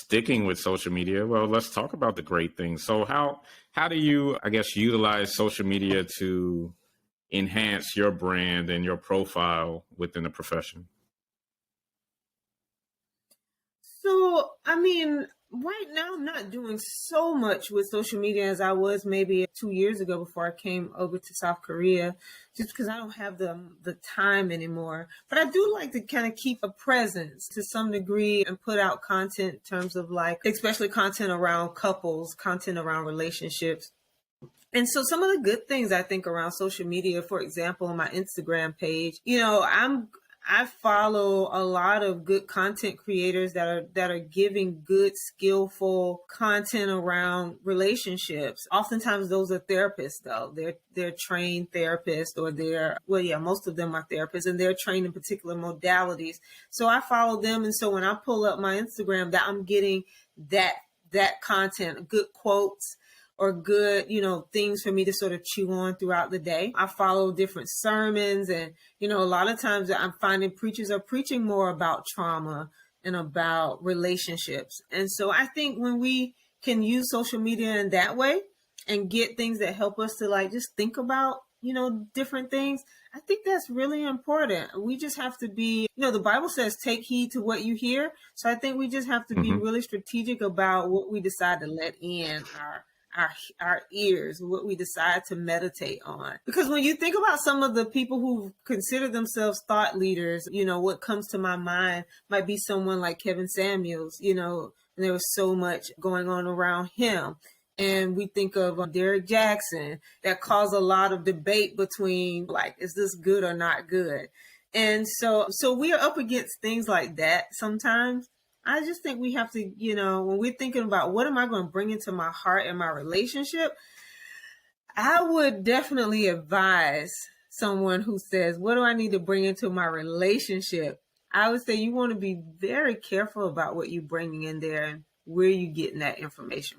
sticking with social media, well, let's talk about the great things. So how do you, I guess, utilize social media to enhance your brand and your profile within the profession? So, I mean, right now I'm not doing so much with social media as I was maybe 2 years ago before I came over to South Korea, just because I don't have the time anymore. But I do like to kind of keep a presence to some degree and put out content in terms of like, especially content around couples, content around relationships. And so some of the good things I think around social media, for example, on my Instagram page, I follow a lot of good content creators that are giving good, skillful content around relationships. Oftentimes those are therapists though. They're trained therapists, or most of them are therapists, and they're trained in particular modalities. So I follow them, and so when I pull up my Instagram, that I'm getting that content, good quotes, or good, things for me to sort of chew on throughout the day. I follow different sermons, and, a lot of times I'm finding preachers are preaching more about trauma and about relationships. And so I think when we can use social media in that way and get things that help us to like just think about, different things, I think that's really important. We just have to be, the Bible says, take heed to what you hear. So I think we just have to be really strategic about what we decide to let in our ears, what we decide to meditate on. Because when you think about some of the people who consider themselves thought leaders, what comes to my mind might be someone like Kevin Samuels, and there was so much going on around him. And we think of Derek Jackson, that caused a lot of debate between like, is this good or not good? And so we are up against things like that sometimes. I just think we have to, when we're thinking about what am I going to bring into my heart and my relationship, I would definitely advise someone who says, what do I need to bring into my relationship? I would say you want to be very careful about what you're bringing in there and where you're getting that information